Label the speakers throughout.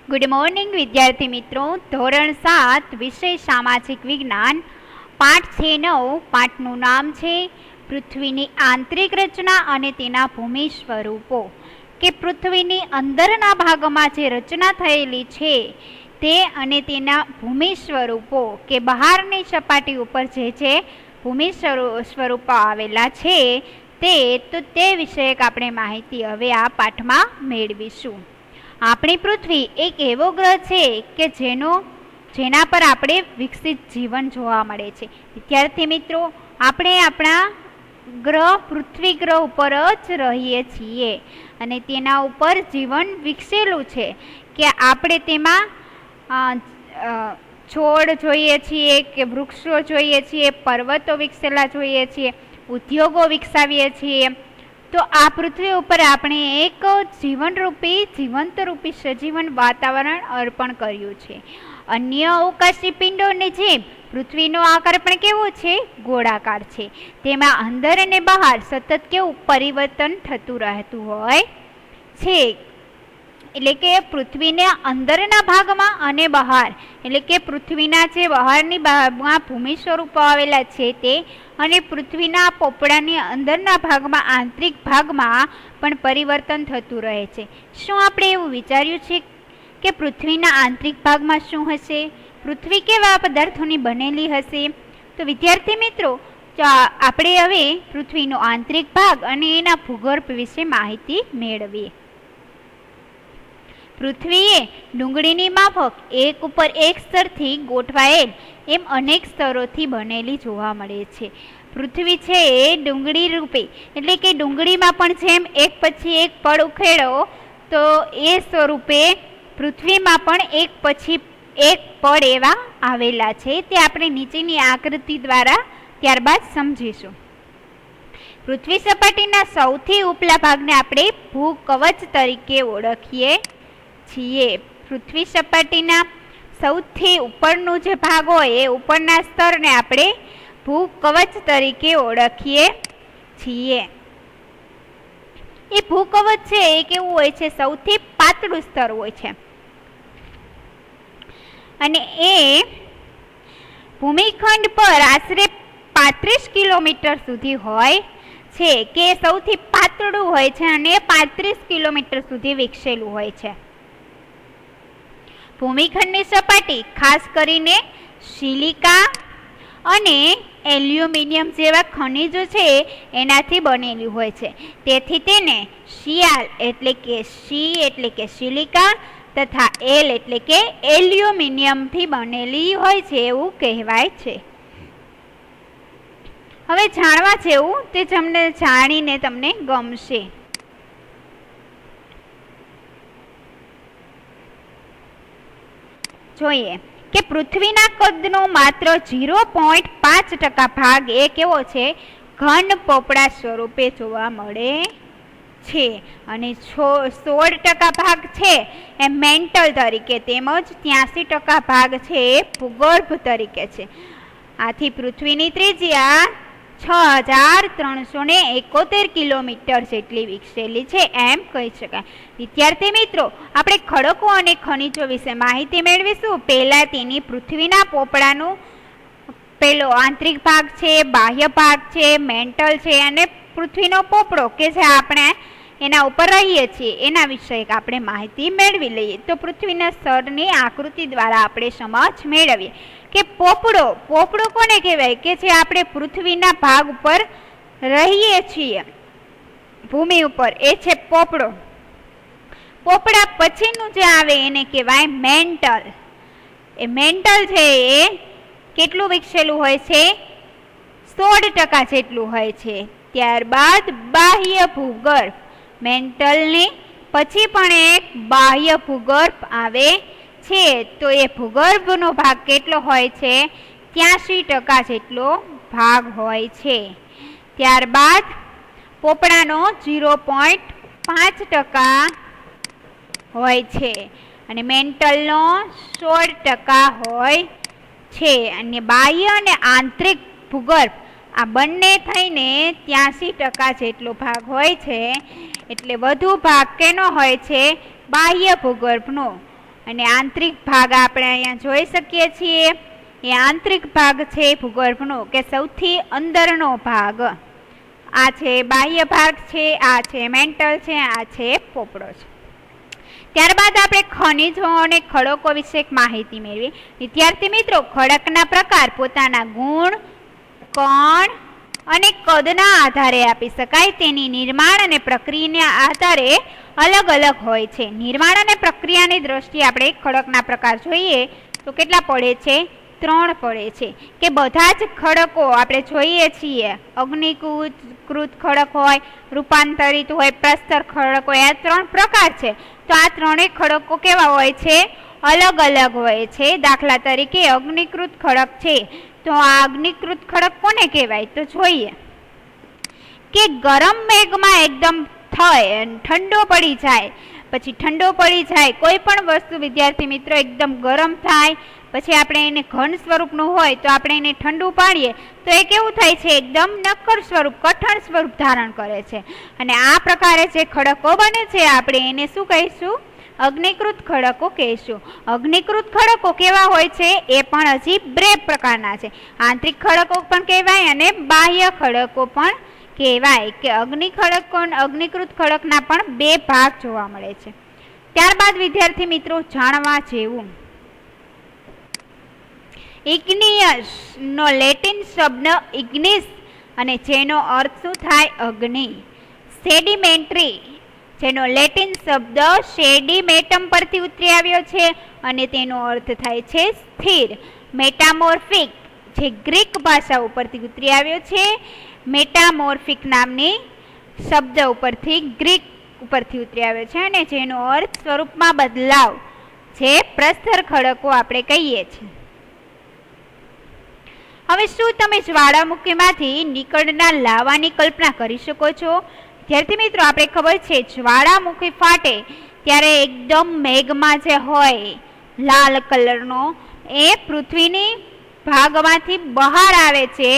Speaker 1: Good morning विद्यार्थी मित्रों। धोरण 7 विषय सामाजिक विज्ञान पाठ 6-9 पाठનું નામ છે પૃથ્વીની આંતરિક રચના અને તેના ભૂમિ સ્વરૂપો। કે પૃથ્વીની અંદરના ભાગમાં જે રચના થયેલી છે તે અને તેના ભૂમિ સ્વરૂપો કે બહારની સપાટી ઉપર જે ભૂમિ સ્વરૂપો આવેલા છે તે વિષયક આપણે માહિતી હવે આ પાઠમાં મેળવીશું। આપણી પૃથ્વી એક એવો ગ્રહ છે કે જેના પર આપણે વિકસિત જીવન જોવા મળે છે। વિદ્યાર્થી મિત્રો, આપણે આપણા ગ્રહ પૃથ્વી ગ્રહ ઉપર જ રહીએ છીએ અને તેના ઉપર જીવન વિકસેલું છે કે આપણે તેમાં છોડ જોઈએ છીએ કે વૃક્ષો જોઈએ છીએ, પર્વતો વિકસેલા જોઈએ છીએ, ઉદ્યોગો વિકસાવીએ છીએ। તો આ પૃથ્વી ઉપર આપણે એક જીવંતરૂપી સજીવન વાતાવરણ અર્પણ કર્યું છે। અન્ય અવકાશી પિંડોની જેમ પૃથ્વીનો આકાર પણ કેવો છે? ગોળાકાર છે। તેમાં અંદર અને બહાર સતત કેવું પરિવર્તન થતું રહેતું હોય છે। એટલે કે પૃથ્વીના અંદરના ભાગમાં અને બહાર, એટલે કે પૃથ્વીના જે બહારની ભાગમાં ભૂમિ સ્વરૂપો આવેલા છે તે અને પૃથ્વીના પોપડાની અંદરના ભાગમાં આંતરિક ભાગમાં પણ પરિવર્તન થતું રહે છે। શું આપણે એવું વિચાર્યું છે કે પૃથ્વીના આંતરિક ભાગમાં શું હશે? પૃથ્વી કેવા પદાર્થોની બનેલી હશે? તો વિદ્યાર્થી મિત્રો, આપણે હવે પૃથ્વીનો આંતરિક ભાગ અને એના ભૂગર્ભ વિશે માહિતી મેળવીએ। પૃથ્વીએ ડુંગળીની માફક એક ઉપર એક સ્તરથી ગોઠવાયેલ એમ અનેક સ્તરોથી બનેલી જોવા મળે છે। પૃથ્વી છે એ ડુંગળી રૂપે, એટલે કે ડુંગળીમાં પણ જેમ એક પછી એક પડ ઉખેડો તો એ સ્વરૂપે પૃથ્વીમાં પણ એક પછી એક પડ એવા આવેલા છે। તે આપણે નીચેની આકૃતિ દ્વારા ત્યારબાદ સમજીશું। પૃથ્વી સપાટીના સૌથી ઉપલા ભાગને આપણે ભૂકવચ તરીકે ઓળખીએ છીએ। પૃથ્વી સપાટીના સૌથી ઉપરનું જે ભાગ હોય એ ઉપરના સ્તરને આપણે ભૂકવચ તરીકે ઓળખીએ છીએ। એ ભૂકવચ છે એ કેવું હોય છે? સૌથી પાતળું સ્તર હોય છે અને એ ભૂમિખંડ પર આશરે 35 કિલોમીટર સુધી હોય છે કે સૌથી પાતળું હોય છે અને 35 કિલોમીટર સુધી વિકસેલું હોય છે। ભૂમિખંડની સપાટી ખાસ કરીને સિલિકા અને એલ્યુમિનિયમ જેવા ખનિજો છે એનાથી બનેલી હોય છે। તેથી તેને સિયાલ એટલે કે સિલિકા તથા એલ એટલે કે એલ્યુમિનિયમથી બનેલી હોય છે એવું કહેવાય છે। હવે જાણવા જેવું તે જાણીને તમને ગમશે। જોઈએ કે પૃથ્વીના કદનો માત્ર 0.5% ભાગ એ કેવો છે? ઘન પોપડા સ્વરૂપે જોવા મળે છે અને 16% ભાગ છે એ મેન્ટલ તરીકે તેમજ 83% ભાગ છે એ ભૂગર્ભ તરીકે છે। આથી પૃથ્વીની ત્રિજ્યા 6371 કિલોમીટર જેટલી વિકસેલી છે એમ કહી શકાય। વિદ્યાર્થી મિત્રો, આપણે ખડકો અને ખનિજો વિશે માહિતી મેળવીશું। પહેલા તેની પૃથ્વીના પોપડાનું પેલો આંતરિક ભાગ છે, બાહ્ય ભાગ છે, મેન્ટલ છે અને પૃથ્વીનો પોપડો કે જે આપણે એના ઉપર રહીએ છીએ એના વિશે આપણે માહિતી મેળવી લઈએ। તો પૃથ્વીના સ્તરની આકૃતિ દ્વારા આપણે સમજ મેળવીએ કે પોપડો કોને કહેવાય? કે જે આપણે પૃથ્વીના ભાગ ઉપર રહીએ છીએ ભૂમિ ઉપર, એ છે પોપડો। પોપડા પછીનું જે આવે એને કહેવાય મેન્ટલ। એ મેન્ટલ છે એ કેટલું વિકસેલું હોય છે? 16% જેટલું હોય છે। ત્યારબાદ બાહ્ય ભૂગર્ભ, મેન્ટલની પછી પણ એક બાહ્ય ભૂગર્ભ આવે છે। તો એ ભૂગર્ભનો ભાગ કેટલો હોય છે? 83% જેટલો ભાગ હોય છે। ત્યારબાદ પોપડાનો 0.5% હોય છે અને મેન્ટલનો 16% હોય છે અને બાહ્ય અને આંતરિક ભૂગર્ભ આ બંને થઈને 83% જેટલો ભાગ હોય છે। એટલે વધુ ભાગ કેનો હોય છે? બાહ્ય ભૂગર્ભનો અને આંતરિક ભાગ આપણે અહીંયા જોઈ શકીએ છીએ. એ આંતરિક ભાગ છે ભૂગર્ભનો કે સૌથી અંદરનો ભાગ. આ છે બાહ્ય ભાગ છે, આ છે મેન્ટલ છે, આ છે પોપડો છે. ત્યારબાદ આપણે ખનિજો અને ખડકો વિશે માહિતી મેળવીએ. વિદ્યાર્થી મિત્રો, ખડકના પ્રકાર પોતાના ગુણ, કણ અને કદના આધારે આપી શકાય. તેની નિર્માણ અને પ્રક્રિયાના આધારે અલગ અલગ હોય છે. નિર્માણ અને પ્રક્રિયાની દ્રષ્ટિએ આપણે ખડકના પ્રકાર જોઈએ તો કેટલા પડે છે? 3 પડે છે. કે બધા જ ખડકો આપણે જોઈએ છીએ, અગ્નિકૃત ખડક હોય, રૂપાંતરિત હોય, પ્રસ્તર ખડક હોય, આ 3 પ્રકાર છે. તો આ 3 ખડકો કેવા હોય છે? અલગ અલગ હોય છે. દાખલા તરીકે અગ્નિકૃત ખડક છે, તો આ અગ્નિકૃત ખડક કોને કહેવાય? તો જોઈએ કે ગરમ મેઘમાં એકદમ થાય ઠંડો પડી જાય, પછી ઠંડો પડી જાય કોઈ પણ વસ્તુ વિદ્યાર્થી મિત્રો એકદમ ગરમ થાય, પછી આપણે એને ઘન સ્વરૂપનું હોય તો આપણે એને ઠંડુ પાડીએ તો એ કેવું થાય છે? એકદમ નક્કર સ્વરૂપ, કઠણ સ્વરૂપ ધારણ કરે છે. અને આ પ્રકારે જે ખડકો બને છે આપણે એને શું કહીશું? અગ્નિકૃત ખડકો કહીશું. અગ્નિકૃત ખડકો કેવા હોય છે? એ પણ હજી 2 પ્રકારના છે. આંતરિક ખડકો પણ કહેવાય અને બાહ્ય ખડકો પણ કહેવાય. કે અગ્નિકૃત ખડકના પણ 2 ભાગ જોવા મળે છે. ત્યારબાદ વિદ્યાર્થી મિત્રો જાણવા જેવું, ઇગ્નિયસ નો લેટિન શબ્દ ઇગ્નિસ અને જેનો અર્થ શું થાય? અગ્નિ. સેડિમેન્ટરી જેનો લેટિન શબ્દ સેડિમેટમ પરથી ઉતરી આવ્યો છે અને તેનો અર્થ થાય છે સ્થિર. મેટામોર્ફિક જે ગ્રીક ભાષા ઉપરથી ઉતરી આવ્યો છે, મેટામોર્ફિક નામની શબ્દ ગ્રીક ઉપરથી ઉતરી આવ્યો છે અને જેનો અર્થ સ્વરૂપમાં બદલાવ, જે પ્રસ્તર ખડકો આપણે કહીએ છીએ. હવે શું તમે જ્વાળામુખીમાંથી નીકળનાર લાવાની કલ્પના કરી શકો છો? વિદ્યાર્થી મિત્રો, આપણે ખબર છે જ્વાળામુખી ફાટે ત્યારે એકદમ મેઘમાં જે હોય લાલ કલરનો, એ પૃથ્વીની ભાગમાંથી બહાર આવે છે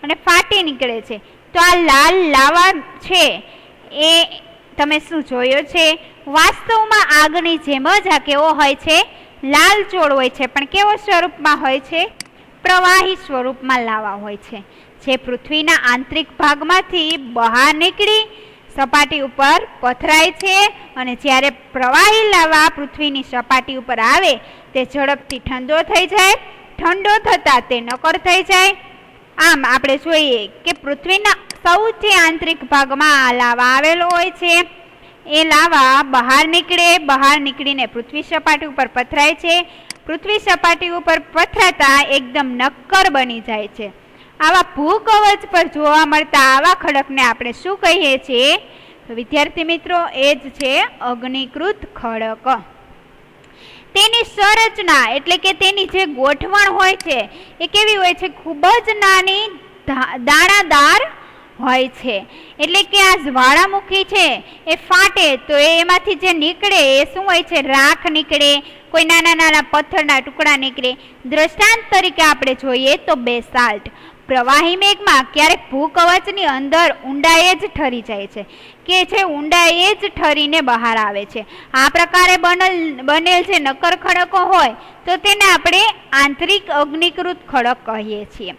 Speaker 1: અને ફાટી નીકળે છે. તો આ લાલ લાવા છે એ તમે શું જોયો છે? વાસ્તવમાં આગની જેમ જ આ કેવો હોય છે? લાલ ચોળ હોય છે, પણ કેવો સ્વરૂપમાં હોય છે? પ્રવાહી સ્વરૂપમાં લાવા હોય છે, જે પૃથ્વીના આંતરિક ભાગમાંથી બહાર નીકળી સપાટી ઉપર પથરાય છે. અને જ્યારે પ્રવાહી લાવા પૃથ્વીની સપાટી ઉપર આવે તે ઝડપથી ઠંડો થઈ જાય, ઠંડો થતાં તે નક્કર થઈ જાય. આમ આપણે જોઈએ કે પૃથ્વીના સૌથી આંતરિક ભાગમાં આ લાવા આવેલો હોય છે. એ લાવા બહાર નીકળીને પૃથ્વી સપાટી ઉપર પથરાય છે. પૃથ્વી સપાટી ઉપર પથરાતા એકદમ નક્કર બની જાય છે. આવા ભૂકવચ પર જોવા મળતા આવા ખડકને આપણે શું કહીએ છીએ? તો વિદ્યાર્થી મિત્રો, એ જ છે અગ્નિકૃત ખડક. તેની સંરચના એટલે કે તેની જે ગોઠવણ હોય છે એ કેવી હોય છે? ખૂબ જ નાની દાણાદાર હોય છે. એટલે કે આ જ્વાળામુખી છે એ ફાટે તો એમાંથી જે નીકળે એ શું હોય છે? રાખ નીકળે, કોઈ નાના નાના પથ્થરના ટુકડા નીકળે. દ્રષ્ટાંત તરીકે આપણે જોઈએ તો બેસાલ્ટ. પ્રવાહી મેઘમાં ક્યારેક ભૂકવચની અંદર ઊંડાઈએ જ ઠરી જાય છે, કે જે ઊંડાઈએ જ ઠરીને બહાર આવે છે. આ પ્રકારે બનેલ જે નક્કર ખડકો હોય તો તેને આપણે આંતરિક અગ્નિકૃત ખડક કહીએ છીએ.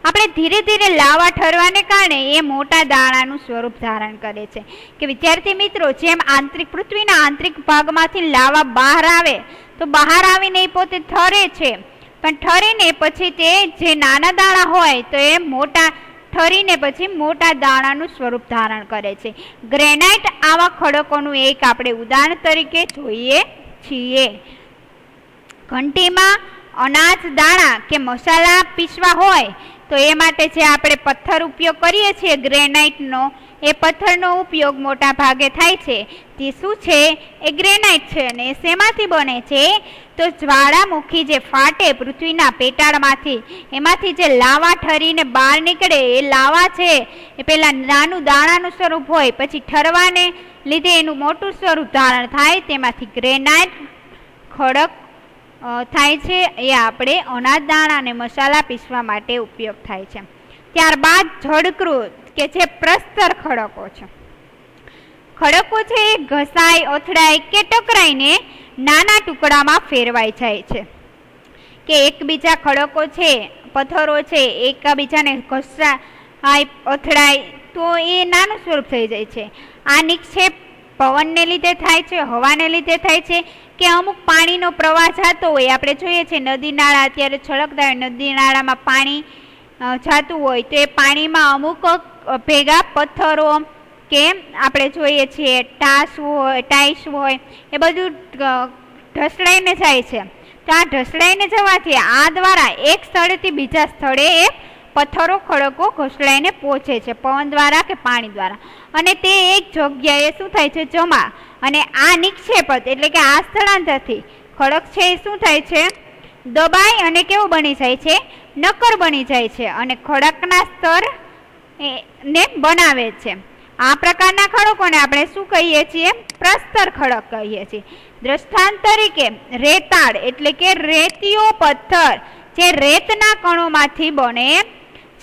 Speaker 1: આપણે ધીરે ધીરે લાવા ઠરવાને કારણે એ મોટા દાણાનું સ્વરૂપ ધારણ કરે છે. કે વિદ્યાર્થી મિત્રો, જેમ પૃથ્વીના આંતરિક ભાગમાંથી લાવા બહાર આવે તો બહાર આવીને એ પોતે ઠરે છે, પણ ઠરીને પછી તે જે નાના દાણા હોય તો એ મોટા ઠરીને પછી મોટા દાણાનું સ્વરૂપ ધારણ કરે છે. ગ્રેનાઇટ આવા ખડકોનું એક આપણે ઉદાહરણ તરીકે જોઈએ છીએ. ઘંટીમાં અનાજ દાણા કે મસાલા પીસવા હોય તો એ માટે જે આપણે પથ્થર ઉપયોગ કરીએ છીએ ગ્રેનાઇટનો, એ પથ્થરનો ઉપયોગ મોટા ભાગે થાય છે. તે શું છે? એ ગ્રેનાઇટ છે. અને એ શેમાંથી બને છે? તો જ્વાળામુખી જે ફાટે પૃથ્વીના પેટાળમાંથી, એમાંથી જે લાવા ઠરીને બહાર નીકળે એ લાવા છે એ પહેલાં નાનું દાણાનું સ્વરૂપ હોય, પછી ઠરવાને લીધે એનું મોટું સ્વરૂપ ધારણ થાય, તેમાંથી ગ્રેનાઇટ ખડક થાય છે. એ આપણે અનાજ દાણા અને મસાલા પીસવા માટે ઉપયોગ થાય છે. ત્યારબાદ જળકૃત કે જે પ્રસ્તર ખડકો છે. ખડકો છે એ ઘસાય, અથડાય કે ટકરાઈને નાના ટુકડામાં ફેરવાઈ જાય છે, કે એકબીજા ખડકો છે, પથ્થરો છે, એકબીજાને ઘસાય અથડાય તો એ નાનું સ્વરૂપ થઈ જાય છે. આ નિક્ષેપ પવનને લીધે થાય છે, હવાને લીધે થાય છે, કે અમુક પાણીનો પ્રવાહ જતો હોય. આપણે જોઈએ છીએ નદી નાળા અત્યારે છલકતા હોય, નદી નાળામાં પાણી જતું હોય તો એ પાણીમાં અમુક ભેગા પથ્થરો કે આપણે જોઈએ છીએ ટાઈસ હોય એ બધું ઢસડાઈને જાય છે. તો આ ઢસડાઈને જવાથી આ દ્વારા એક સ્થળેથી બીજા સ્થળે એ પથ્થરો ખડકો ઘસડાઈને પહોંચે છે, પવન દ્વારા કે પાણી દ્વારા, અને તે એક જગ્યાએ શું થાય છે, જમા. અને આ નિક્ષેપત એટલે કે આ સ્થળાંતરથી ખડક છે એ શું થાય છે, દબાઈ અને કેવો બની જાય છે, નક્કર બની જાય છે, અને ખડકના સ્તર ને બનાવે છે. આ પ્રકારના ખડકોને આપણે શું કહીએ છીએ, પ્રસ્તર ખડક કહીએ છીએ. દ્રષ્ટાંત તરીકે રેતાળ એટલે કે રેતીયો પથ્થર જે રેતના કણોમાંથી બને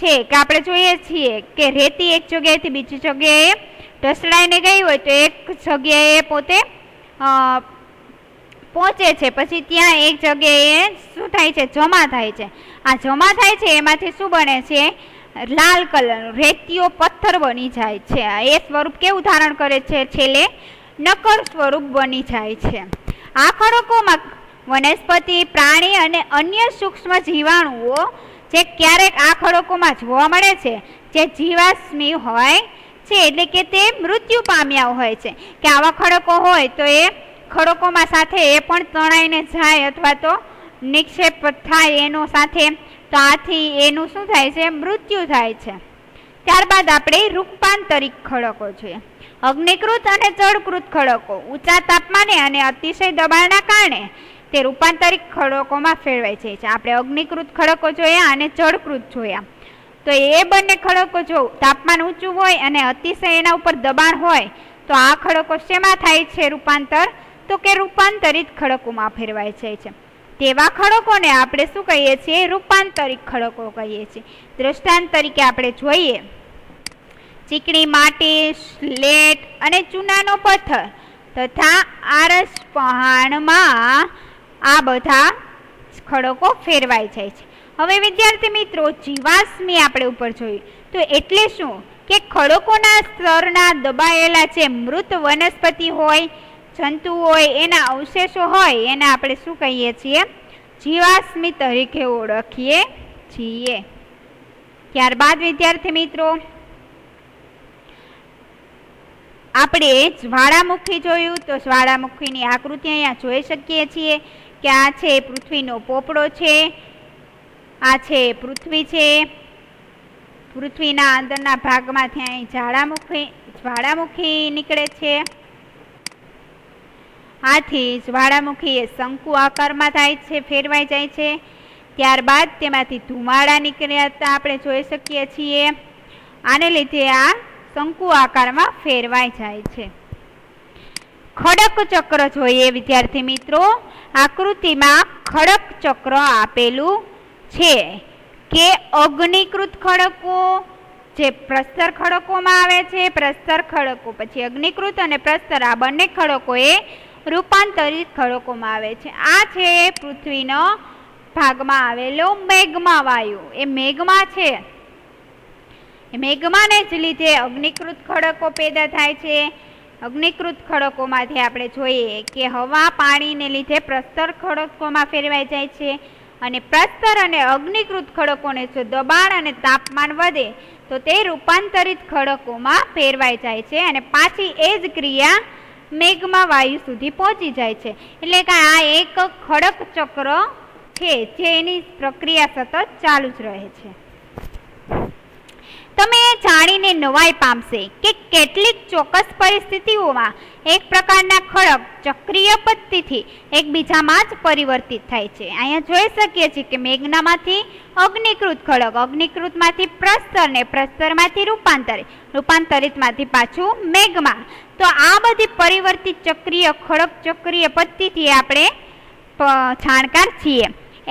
Speaker 1: છે, કે આપણે જોઈએ છીએ કે રેતી એક જગ્યાએથી બીજી જગ્યાએ ઢસડાઈને ગઈ હોય તો એક જગ્યાએ પોતે પહોંચે છે, પછી ત્યાં એક જગ્યાએ શું થાય છે, જમા થાય છે. આ જમા થાય છે એમાંથી શું બને છે, લાલ કલર રેતીયો પથ્થર બની જાય છે. એ સ્વરૂપ કેવું ધારણ કરે છે, છેલ્લે નક્કર સ્વરૂપ બની જાય છે. આ ખડકોમાં વનસ્પતિ, પ્રાણી અને અન્ય સૂક્ષ્મ જીવાણુઓ જે ક્યારેક આ ખડકોમાં જોવા મળે છે, જે જીવાશ્મી હોય છે, એટલે કે તે મૃત્યુ પામ્યા હોય છે, કે આવા ખડકો હોય તો એ ખડકોમાં સાથે એ પણ તણાઈને જાય અથવા તો નિક્ષેપ થાય એનો સાથે, તો આથી એનું શું થાય છે, મૃત્યુ થાય છે. ત્યારબાદ આપણે રૂપાંતરિક ખડકો જોઈએ. અગ્નિકૃત અને જળકૃત ખડકો ઊંચા તાપમાને અને અતિશય દબાણના કારણે તે રૂપાંતરિક ખડકોમાં ફેરવાઈ જાય છે. આપણે અગ્નિકૃત ખડકો જોયા અને જળકૃત જોયા. તો એ બંને ખડકો જો તાપમાન ઊંચું હોય અને અતિશય એના ઉપર દબાણ હોય તો આ ખડકો શેમાં થાય છે રૂપાંતર, તો કે રૂપાંતરિત ખડકોમાં ફેરવાઈ જાય છે. તેવા ખડકોને આપણે શું કહીએ છીએ, રૂપાંતરિક ખડકો કહીએ છીએ. દ્રષ્ટાંત તરીકે આપણે જોઈએ ચીકણી માટી, સ્લેટ અને ચૂનાનો પથ્થર તથા આરસ પહાણમાં આ બધા ખડકો ફેરવાઈ જાય છે. હવે વિદ્યાર્થી મિત્રો, જીવાશ્મી આપણે ઉપર જોયું તો એટલે શું, કે ખડકોના સ્તરના દબાયેલા જે મૃત વનસ્પતિ હોય, જંતુ હોય, એના અવશેષો હોય એને આપણે શું કહીએ છીએ, જીવાશ્મી તરીકે ઓળખીએ છીએ. ત્યારબાદ વિદ્યાર્થી મિત્રો આપણે જ્વાળામુખી જોયું. તો જ્વાળામુખીની આકૃતિ અહીંયા જોઈ શકીએ છીએ કે આ છે પૃથ્વીનો પોપડો છે, આ છે પૃથ્વી છે, પૃથ્વીના અંદરના ભાગમાંથી અહીં જ્વાળામુખી નીકળે છે. આથી જ્વાળામુખી એ શંકુ આકારમાં થાય છે, ફેરવાઈ જાય છે. ત્યારબાદ તેમાંથી ધુમાડા નીકળ્યા આપણે જોઈ શકીએ છીએ. આને લીધે આ શંકુ આકારમાં ફેરવાઈ જાય છે. ખડક ચક્ર જોઈએ વિદ્યાર્થી મિત્રો. આકૃતિમાં ખડક ચક્ર આપેલું છે કે અગ્નિકૃત ખડકો જે પ્રસ્તર ખડકોમાં આવે છે, પ્રસ્તર ખડકો પછી અગ્નિકૃત અને પ્રસ્તર આ બંને ખડકો એ રૂપાંતરિત ખડકોમાં આવે છે. આ છે પૃથ્વીનો ભાગમાં આવેલો મેગ્મા વાયુ. એ મેગ્મા છે, મેગ્માને જ લીધે અગ્નિકૃત ખડકો પેદા થાય છે. અગ્નિકૃત ખડકોમાંથી આપણે જોઈએ કે હવા પાણીને લીધે પ્રસ્તર ખડકોમાં ફેરવાઈ જાય છે, અને પ્રસ્તર અને અગ્નિકૃત ખડકોને જો દબાણ અને તાપમાન વધે તો તે રૂપાંતરિત ખડકોમાં ફેરવાઈ જાય છે, અને પાછી એ જ ક્રિયા મેઘમા વાયુ સુધી પહોંચી જાય છે. એટલે કે આ એક ખડક ચક્ર છે જે એની પ્રક્રિયા સતત ચાલુ જ રહે છે. તમે એ જાણીને નવાઈ પામશે કે કેટલીક ચોક્કસ પરિસ્થિતિઓમાં એક પ્રકારના ખડક ચક્રીય પદ્ધતિથી એકબીજામાં જ પરિવર્તિત થાય છે. અહીંયા જોઈ શકીએ છીએ કે મેઘનામાંથી અગ્નિકૃત ખડક, અગ્નિકૃતમાંથી પ્રસ્તર ને પ્રસ્તરમાંથી રૂપાંતરિતમાંથી પાછું મેઘમા. તો આ બધી પરિવર્તિત ચક્રીય ખડક ચક્રીય પદ્ધતિથી આપણે જાણકાર છીએ.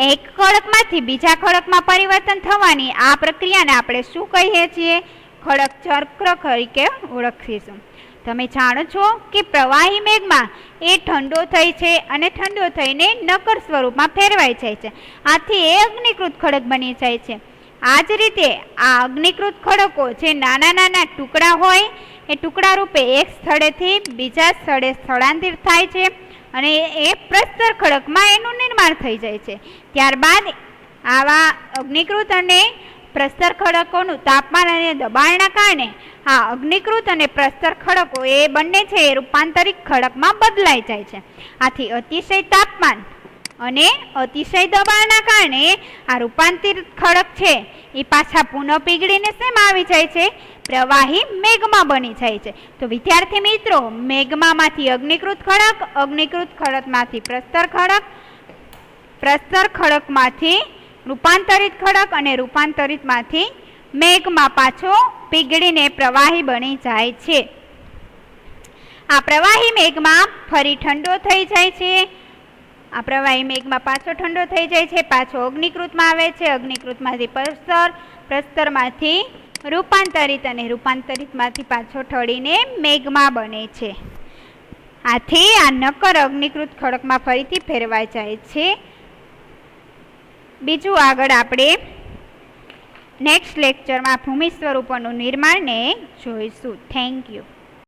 Speaker 1: એક ખડકમાંથી બીજા ખડકમાં પરિવર્તન થવાની આ પ્રક્રિયાને આપણે શું કહીએ છીએ? ખડક ચક્ર તરીકે ઓળખીશું. તમે જાણો છો કે પ્રવાહી મેઘમાં એ ઠંડો થઈ છે અને ઠંડો થઈને નક્કર સ્વરૂપમાં ફેરવાઈ જાય છે. આથી એ અગ્નિકૃત ખડક બની જાય છે. આ જ રીતે આ અગ્નિકૃત ખડકો જે નાના નાના ટુકડા હોય એ ટુકડા રૂપે એક સ્થળેથી બીજા સ્થળે સ્થળાંતરિત થાય છે અને એ પ્રસ્તર ખડકમાં એનું નિર્માણ થઈ જાય છે. ત્યારબાદ આવા અગ્નિકૃત અને પ્રસ્તર ખડકોનું તાપમાન અને દબાણના કારણે આ અગ્નિકૃત અને પ્રસ્તર ખડકો એ બંને છે એ રૂપાંતરિત ખડકમાં બદલાઈ જાય છે. આથી અતિશય તાપમાન અને અતિશય દબાણના કારણે આ રૂપાંતરિત ખડક છે એ પાછા પુનઃ પીગળીને શેમાં આવી જાય છે? પ્રવાહી મેઘમાં બની જાય છે. તો વિદ્યાર્થી મિત્રો, મેઘમાંથી અગ્નિકૃત ખડક, અગ્નિકૃત ખડકમાંથી પ્રસ્તર ખડક, પ્રસ્તર ખડકમાંથી રૂપાંતરિત ખડક અને રૂપાંતરિતમાંથી મેઘમાં પાછો પીગળીને પ્રવાહી બની જાય છે. આ પ્રવાહી મેઘમાં ફરી ઠંડો થઈ જાય છે. આ પ્રવાહી મેઘમાં પાછો ઠંડો થઈ જાય છે, પાછો અગ્નિકૃતમાં આવે છે, અગ્નિકૃતમાંથી પ્રસ્તર, પ્રસ્તરમાંથી રૂપાંતરિત અને રૂપાંતરિતમાંથી પાછો ઠળીને મેઘમાં બને છે. આથી આ નક્કર અગ્નિકૃત ખડકમાં ફરીથી ફેરવાઈ જાય છે. બીજું આગળ આપણે નેક્સ્ટ લેક્ચરમાં ભૂમિ સ્વરૂપોનું નિર્માણને જોઈશું. Thank you.